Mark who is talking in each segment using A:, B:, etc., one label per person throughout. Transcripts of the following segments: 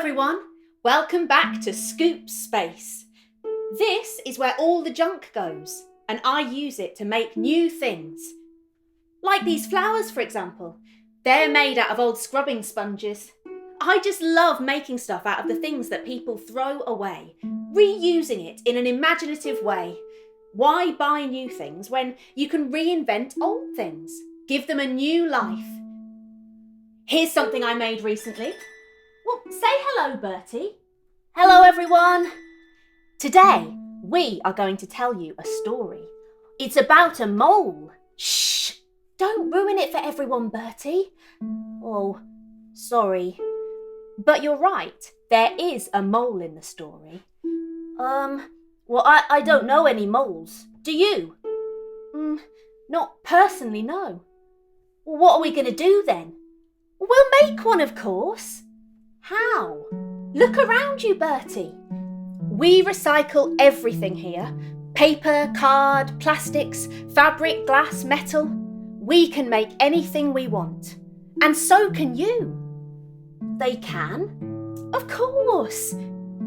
A: everyone, welcome back to Scoop Space. This is where all the junk goes, and I use it to make new things. Like these flowers, for example. They're made out of old scrubbing sponges. I just love making stuff out of the things that people throw away, reusing it in an imaginative way. Why buy new things when you can reinvent old things, give them a new life? Here's something I made recently. Well, say hello, Bertie. Hello, everyone. Today, we are going to tell you a story. It's about a mole. Shh! Don't ruin it for everyone, Bertie. Oh, sorry. But you're right, there is a mole in the story. Well, I don't know any moles. Do you? Not personally, no. Well, what are we going to do then? We'll make one, of course. How? Look around you, Bertie. We recycle everything here. Paper, card, plastics, fabric, glass, metal. We can make anything we want. And so can you. They can? Of course.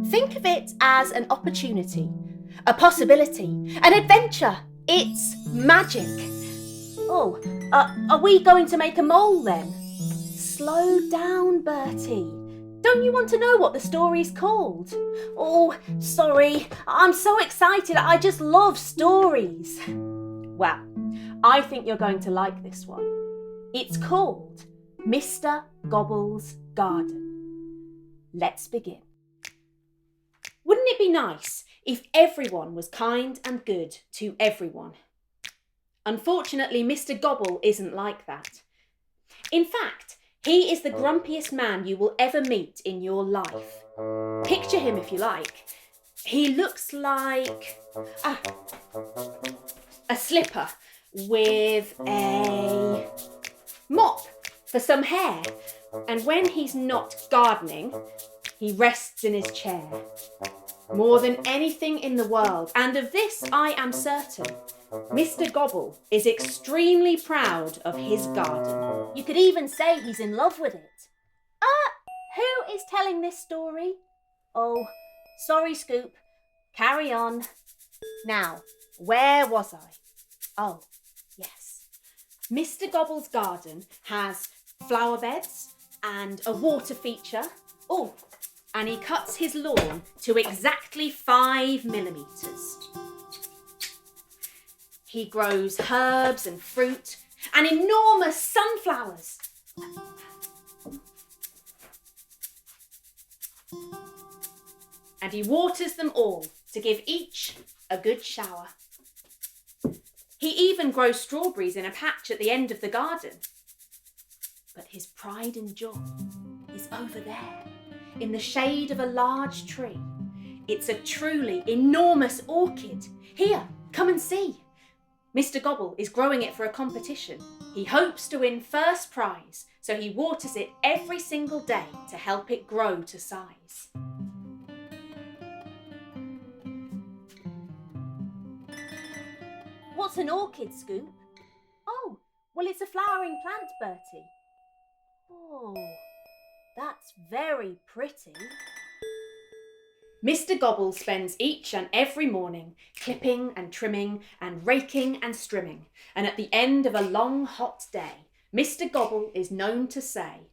A: Think of it as an opportunity, a possibility, an adventure. It's magic. Oh, are we going to make a mole then? Slow down, Bertie. Don't you want to know what the story's called? Oh, sorry. I'm so excited. I just love stories. Well, I think you're going to like this one. It's called Mr Gobble's Garden. Let's begin. Wouldn't it be nice if everyone was kind and good to everyone? Unfortunately, Mr Gobble isn't like that. In fact, he is the grumpiest man you will ever meet in your life. Picture him if you like. He looks like a slipper with a mop for some hair. And when he's not gardening, he rests in his chair. More than anything in the world, and of this I am certain, Mr Gobble is extremely proud of his garden. You could even say he's in love with it. Who is telling this story? Oh, sorry, Scoop. Carry on. Now, where was I? Oh, yes. Mr Gobble's garden has flower beds and a water feature. Oh, and he cuts his lawn to exactly 5 millimetres. He grows herbs and fruit and enormous sunflowers. And he waters them all to give each a good shower. He even grows strawberries in a patch at the end of the garden. But his pride and joy is over there, in the shade of a large tree. It's a truly enormous orchid. Here, come and see. Mr Gobble is growing it for a competition. He hopes to win first prize, so he waters it every single day to help it grow to size. What's an orchid, Scoop? Oh, well, it's a flowering plant, Bertie. Oh, that's very pretty. Mr Gobble spends each and every morning clipping and trimming and raking and strimming, and at the end of a long hot day, Mr Gobble is known to say,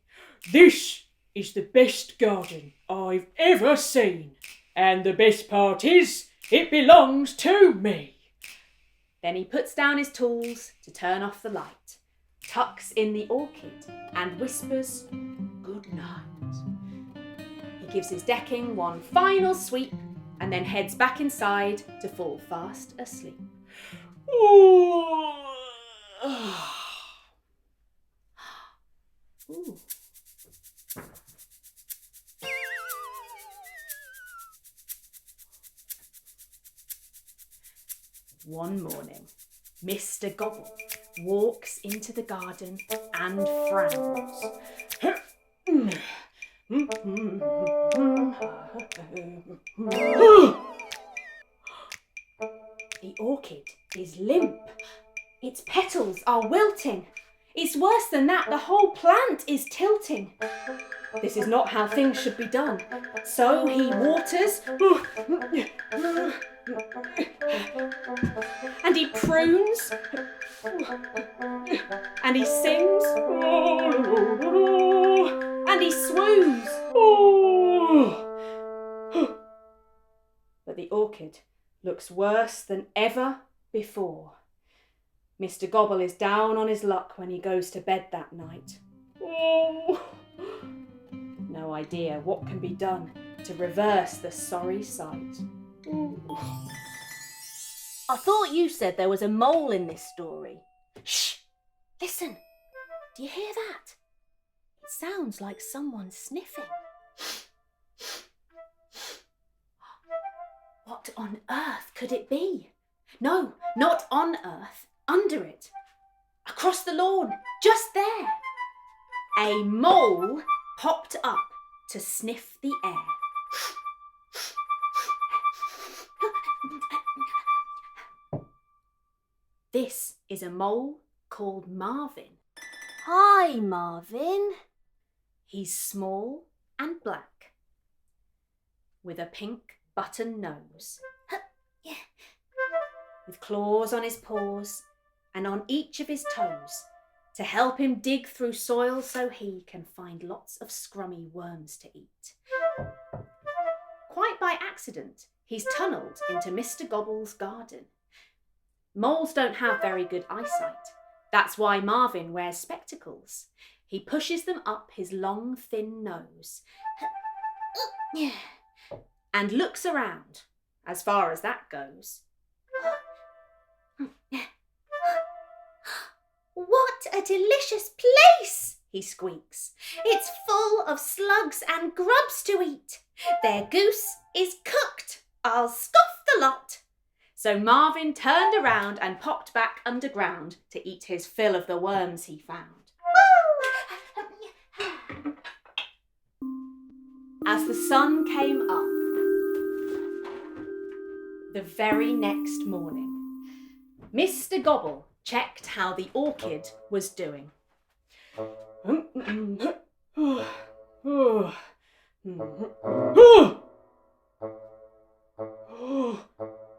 B: "This is the best garden I've ever seen, and the best part is it belongs to me."
A: Then he puts down his tools to turn off the light, tucks in the orchid and whispers, "Good night." He gives his decking one final sweep and then heads back inside to fall fast asleep.
B: Ooh.
A: Ooh. One morning, Mr Gobble walks into the garden and frowns. The orchid is limp. Its petals are wilting. It's worse than that, the whole plant is tilting. This is not how things should be done. So he waters, and he prunes, and he sings, and he swoons. But the orchid looks worse than ever before. Mr Gobble is down on his luck when he goes to bed that night. No idea what can be done to reverse the sorry sight. I thought you said there was a mole in this story. Shh! Listen! Do you hear that? It sounds like someone sniffing. What on earth could it be? No, not on earth. Under it. Across the lawn. Just there. A mole popped up to sniff the air. This is a mole called Marvin. Hi, Marvin. He's small and black, with a pink button nose, with claws on his paws and on each of his toes to help him dig through soil so he can find lots of scrummy worms to eat. Quite by accident, he's tunnelled into Mr Gobble's garden. Moles don't have very good eyesight. That's why Marvin wears spectacles. He pushes them up his long, thin nose and looks around, as far as that goes. What a delicious place, he squeaks. It's full of slugs and grubs to eat. Their goose is cooked. I'll scoff the lot. So Marvin turned around and popped back underground to eat his fill of the worms he found. As the sun came up, the very next morning, Mr Gobble checked how the orchid was doing.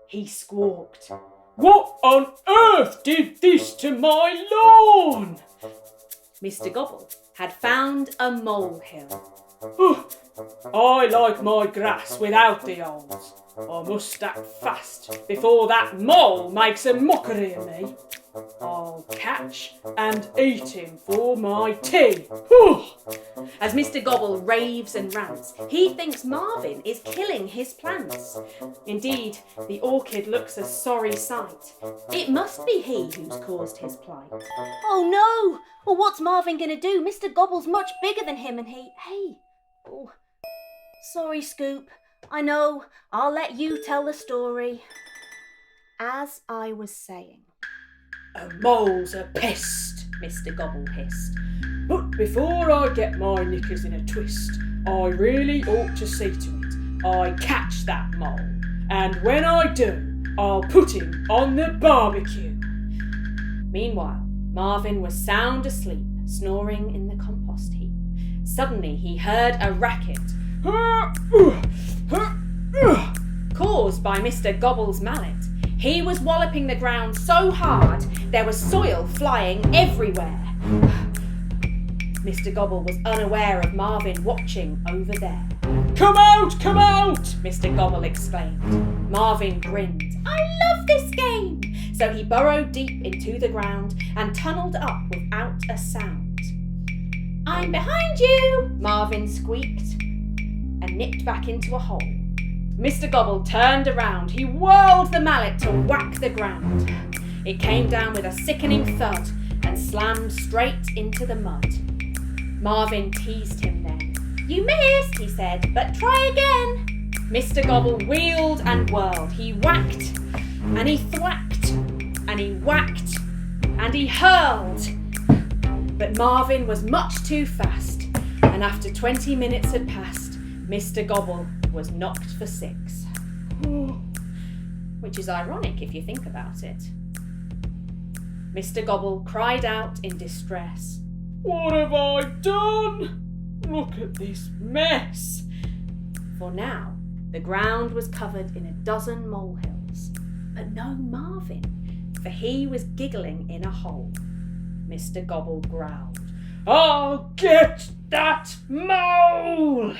A: He squawked.
B: What on earth did this to my lawn?
A: Mr Gobble had found a molehill.
B: I like my grass without the holes. I must act fast before that mole makes a mockery of me. I'll catch and eat him for my tea.
A: As Mr Gobble raves and rants, he thinks Marvin is killing his plants. Indeed, the orchid looks a sorry sight. It must be he who's caused his plight. Oh no! Well, what's Marvin going to do? Mr Gobble's much bigger than him and he... Hey! Oh, sorry, Scoop. I know. I'll let you tell the story. As I was saying...
B: A mole's a pest,
A: Mr Gobble hissed.
B: But before I get my knickers in a twist, I really ought to see to it I catch that mole. And when I do, I'll put him on the barbecue.
A: Meanwhile, Marvin was sound asleep, snoring in the compost heap. Suddenly he heard a racket caused by Mr Gobble's mallet. He was walloping the ground so hard there was soil flying everywhere. Mr Gobble was unaware of Marvin watching over there.
B: Come out, come out!
A: Mr Gobble exclaimed. Marvin grinned. I love this game! So he burrowed deep into the ground and tunnelled up without a sound. I'm behind you! Marvin squeaked and nipped back into a hole. Mr Gobble turned around. He whirled the mallet to whack the ground. It came down with a sickening thud and slammed straight into the mud. Marvin teased him then. You missed, he said, but try again. Mr Gobble wheeled and whirled. He whacked and he thwacked and he whacked and he hurled. But Marvin was much too fast, and after 20 minutes had passed, Mr Gobble was knocked for 6. Which is ironic if you think about it. Mr Gobble cried out in distress.
B: What have I done? Look at this mess.
A: For now, the ground was covered in a dozen molehills, but no Marvin, for he was giggling in a hole. Mr Gobble growled,
B: I'll get that mole!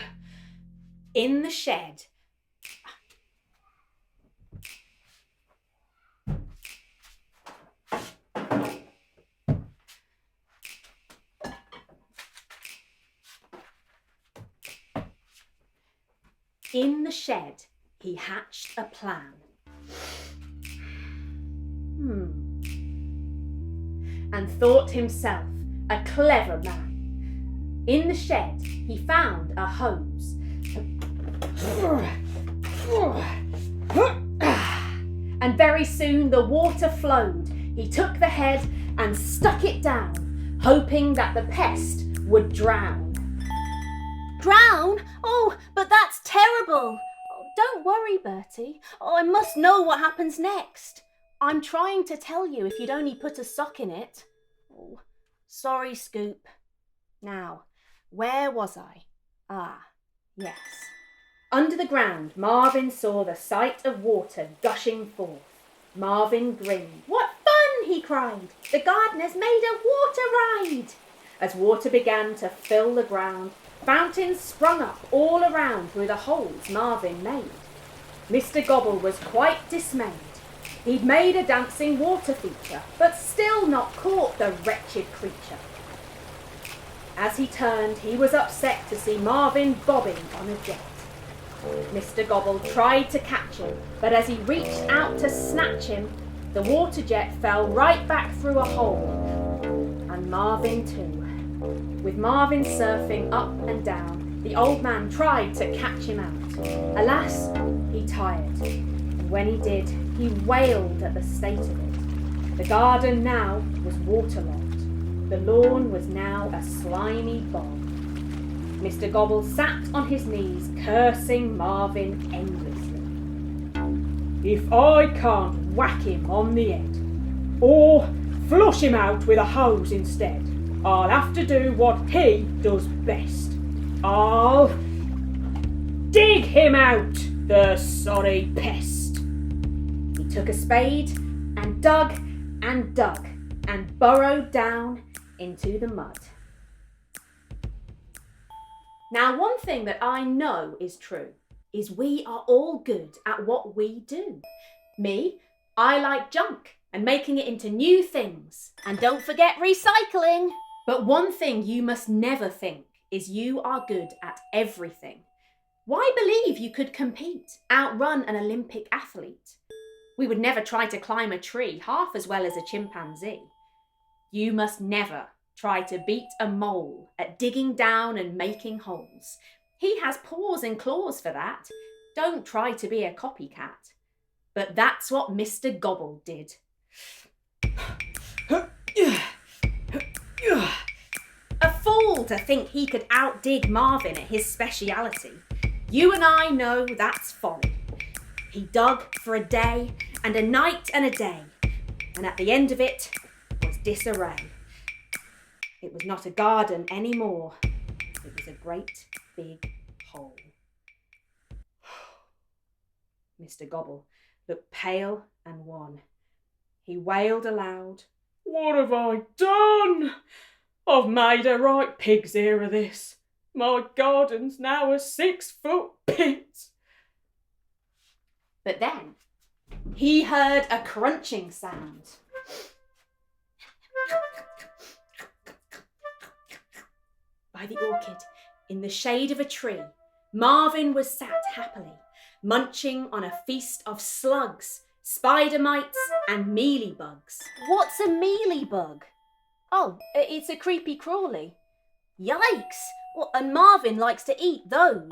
A: In the shed, he hatched a plan. And thought himself a clever man. In the shed, he found a hose. And very soon the water flowed. He took the head and stuck it down, hoping that the pest would drown. Drown? Oh, but that's terrible. Oh, don't worry, Bertie. Oh, I must know what happens next. I'm trying to tell you if you'd only put a sock in it. Oh, sorry, Scoop. Now, where was I? Ah, yes. Under the ground, Marvin saw the sight of water gushing forth. Marvin grinned. What fun, he cried. The gardener's made a water ride. As water began to fill the ground, fountains sprung up all around through the holes Marvin made. Mr Gobble was quite dismayed. He'd made a dancing water feature, but still not caught the wretched creature. As he turned, he was upset to see Marvin bobbing on a jet. Mr Gobble tried to catch him, but as he reached out to snatch him, the water jet fell right back through a hole. And Marvin too. With Marvin surfing up and down, the old man tried to catch him out. Alas, he tired. And when he did, he wailed at the state of it. The garden now was waterlogged. The lawn was now a slimy bog. Mr Gobble sat on his knees, cursing Marvin endlessly.
B: If I can't whack him on the head, or flush him out with a hose instead, I'll have to do what he does best. I'll dig him out, the sorry pest.
A: He took a spade and dug and burrowed down into the mud. Now, one thing that I know is true is we are all good at what we do. Me, I like junk and making it into new things. And don't forget recycling. But one thing you must never think is you are good at everything. Why believe you could compete, outrun an Olympic athlete? We would never try to climb a tree half as well as a chimpanzee. You must never try to beat a mole at digging down and making holes. He has paws and claws for that. Don't try to be a copycat. But that's what Mr Gobble did. A fool to think he could outdig Marvin at his speciality. You and I know that's folly. He dug for a day and a night and a day, and at the end of it was disarray. It was not a garden anymore. It was a great big hole. Mr Gobble looked pale and wan. He wailed aloud.
B: What have I done? I've made a right pig's ear of this. My garden's now a 6-foot pit.
A: But then he heard a crunching sound. By the orchid, in the shade of a tree, Marvin was sat happily, munching on a feast of slugs, spider mites and mealybugs. What's a mealybug? Oh, it's a creepy crawly. Yikes! Well, and Marvin likes to eat those.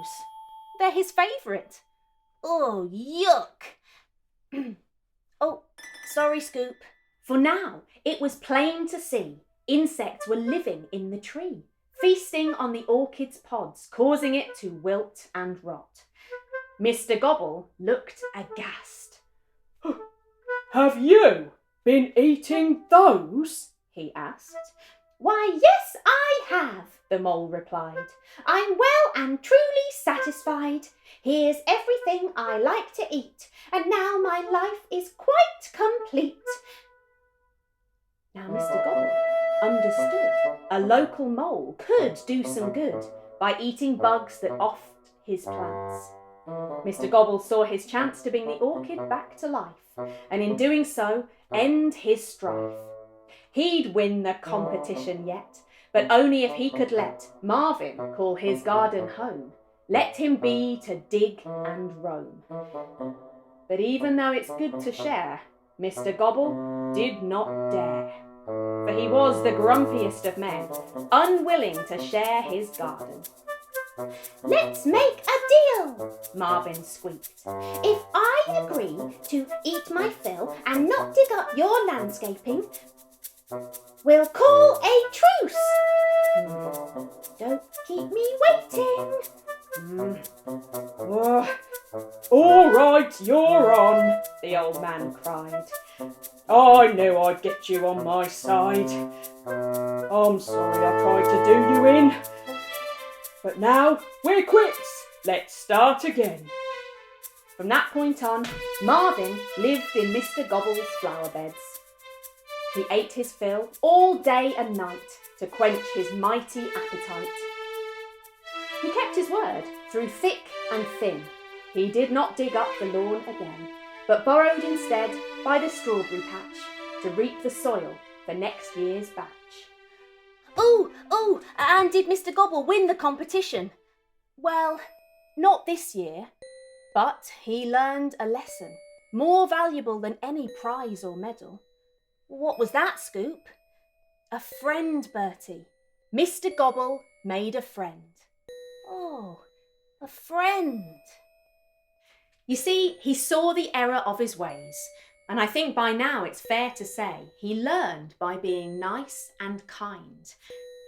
A: They're his favourite. Oh, yuck! Oh, sorry, Scoop. For now, it was plain to see insects were living in the tree, feasting on the orchid's pods, causing it to wilt and rot. Mr Gobble looked aghast.
B: Have you been eating those?
A: He asked. Why, yes, I have, the mole replied. I'm well and truly satisfied. Here's everything I like to eat, and now my life is quite complete. Now Mr Gobble understood a local mole could do some good by eating bugs that offed his plants. Mr Gobble saw his chance to bring the orchid back to life, and in doing so, end his strife. He'd win the competition yet, but only if he could let Marvin call his garden home. Let him be to dig and roam. But even though it's good to share, Mr Gobble did not dare. For he was the grumpiest of men, unwilling to share his garden. Let's make a deal, Marvin squeaked. If I agree to eat my fill and not dig up your landscaping, we'll call a truce. Don't keep me waiting.
B: All right, you're on, the old man cried. I knew I'd get you on my side. I'm sorry I tried to do you in. But now we're quits. Let's start again.
A: From that point on, Marvin lived in Mr Gobble's flower beds. He ate his fill all day and night to quench his mighty appetite. He kept his word through thick and thin. He did not dig up the lawn again, but burrowed instead by the strawberry patch to reap the soil for next year's batch. Oh, and did Mr Gobble win the competition? Well, not this year, but he learned a lesson more valuable than any prize or medal. What was that, Scoop? A friend, Bertie. Mr Gobble made a friend. Oh, a friend. You see, he saw the error of his ways, and I think by now it's fair to say he learned by being nice and kind.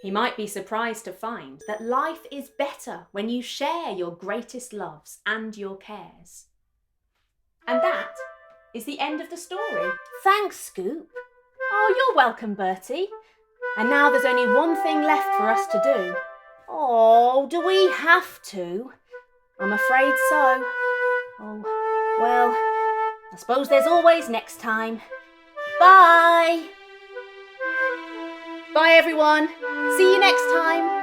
A: He might be surprised to find that life is better when you share your greatest loves and your cares. And that is the end of the story. Thanks, Scoop. Oh, you're welcome, Bertie. And now there's only one thing left for us to do. Oh, do we have to? I'm afraid so. Oh, well, I suppose there's always next time. Bye! Bye, everyone. See you next time.